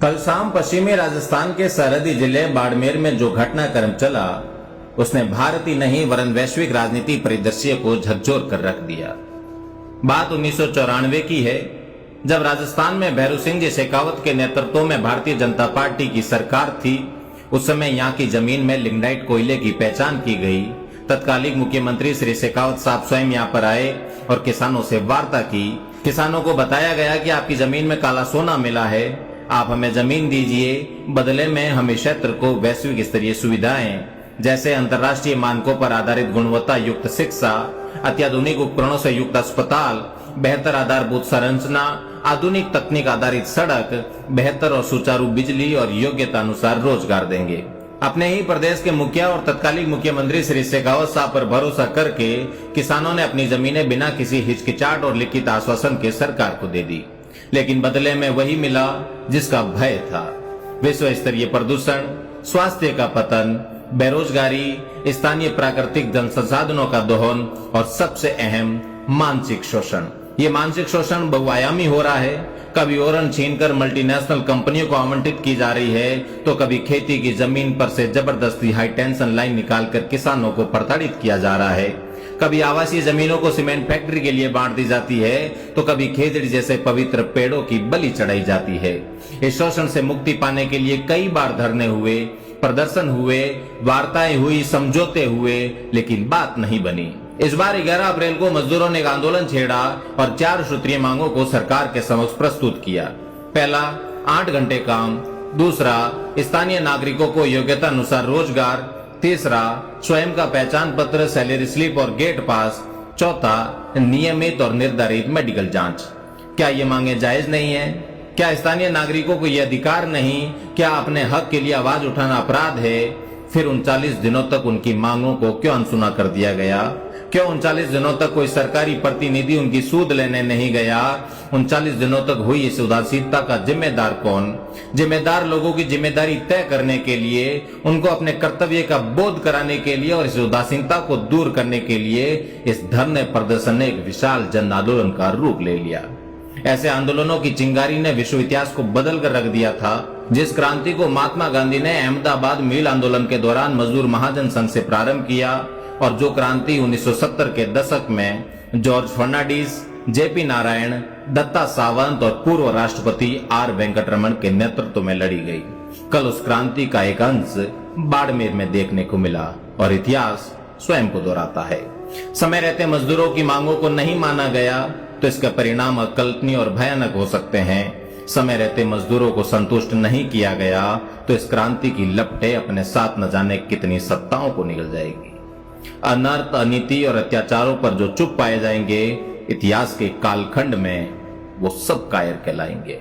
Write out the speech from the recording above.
कल शाम पश्चिमी राजस्थान के सरहदी जिले बाड़मेर में जो घटनाक्रम चला उसने भारत ही नहीं वरन वैश्विक राजनीति परिदृश्य को झकझोर कर रख दिया। बात 1994 की है, जब राजस्थान में भैरू सिंह जी शेखावत के नेतृत्व में भारतीय जनता पार्टी की सरकार थी। उस समय यहाँ की जमीन में लिग्नाइट कोयले की पहचान की गई। तत्कालीन मुख्यमंत्री श्री शेखावत साहब स्वयं यहाँ पर आए और किसानों से वार्ता की। किसानों को बताया गया कि आपकी जमीन में काला सोना मिला है, आप हमें जमीन दीजिए, बदले में हमें क्षेत्र को वैश्विक स्तरीय सुविधाएं जैसे अंतर्राष्ट्रीय मानकों पर आधारित गुणवत्ता युक्त शिक्षा, अत्याधुनिक उपकरणों से युक्त अस्पताल, बेहतर आधारभूत संरचना, आधुनिक तकनीक आधारित सड़क, बेहतर और सुचारू बिजली और योग्यता अनुसार रोजगार देंगे। अपने ही प्रदेश के मुखिया और तत्कालीन मुख्यमंत्री श्री शेखावत साहब पर भरोसा करके किसानों ने अपनी जमीनें बिना किसी हिचकिचाहट और लिखित आश्वासन के सरकार को दे दी, लेकिन बदले में वही मिला जिसका भय था। विश्व स्तरीय प्रदूषण, स्वास्थ्य का पतन, बेरोजगारी, स्थानीय प्राकृतिक जल संसाधनों का दोहन और सबसे अहम मानसिक शोषण। ये मानसिक शोषण बहुआयामी हो रहा है। कभी ओरन छीनकर मल्टीनेशनल कंपनियों को आवंटित की जा रही है, तो कभी खेती की जमीन पर से जबरदस्ती हाई टेंशन लाइन निकालकर किसानों को प्रताड़ित किया जा रहा है। कभी आवासीय जमीनों को सीमेंट फैक्ट्री के लिए बांट दी जाती है, तो कभी खेजड़ी जैसे पवित्र पेड़ों की बलि चढ़ाई जाती है। इस शोषण से मुक्ति पाने के लिए कई बार धरने हुए, प्रदर्शन हुए, वार्ताएं हुई, समझौते हुए, लेकिन बात नहीं बनी। इस बार 11 अप्रैल को मजदूरों ने एक आंदोलन छेड़ा और 4 सूत्रीय मांगों को सरकार के समक्ष प्रस्तुत किया। पहला, 8 घंटे काम। दूसरा, स्थानीय नागरिकों को योग्यता अनुसार रोजगार। तीसरा, स्वयं का पहचान पत्र, सैलरी स्लिप और गेट पास। चौथा, नियमित और निर्धारित मेडिकल जांच। क्या ये मांगे जायज नहीं है? क्या स्थानीय नागरिकों को यह अधिकार नहीं? क्या अपने हक के लिए आवाज उठाना अपराध है? फिर 39 दिनों तक उनकी मांगों को क्यों अनसुना कर दिया गया? क्यों 39 दिनों तक कोई सरकारी प्रतिनिधि उनकी सूद लेने नहीं गया? 39 दिनों तक हुई इस उदासीनता का जिम्मेदार कौन? जिम्मेदार लोगों की जिम्मेदारी तय करने के लिए, उनको अपने कर्तव्य का बोध कराने के लिए और इस उदासीनता को दूर करने के लिए इस धरने प्रदर्शन ने एक विशाल जन आंदोलन का रूप ले लिया। ऐसे आंदोलनों की चिंगारी ने विश्व इतिहास को बदल कर रख दिया था। जिस क्रांति को महात्मा गांधी ने अहमदाबाद मिल आंदोलन के दौरान मजदूर महाजन संघ से प्रारंभ किया और जो क्रांति 1970 के दशक में जॉर्ज फर्नांडिस, जेपी नारायण, दत्ता सावंत और पूर्व राष्ट्रपति आर वेंकटरमण के नेतृत्व में लड़ी गई, कल उस क्रांति का एक अंश बाड़मेर में देखने को मिला और इतिहास स्वयं को दोहराता है। समय रहते मजदूरों की मांगों को नहीं माना गया तो इसका परिणाम अकल्पनीय और भयानक हो सकते हैं। समय रहते मजदूरों को संतुष्ट नहीं किया गया तो इस क्रांति की लपटें अपने साथ न जाने कितनी सत्ताओं को निगल जाएगी। अनर्थ, अनीति और अत्याचारों पर जो चुप पाए जाएंगे, इतिहास के कालखंड में वो सब कायर कहलाएंगे।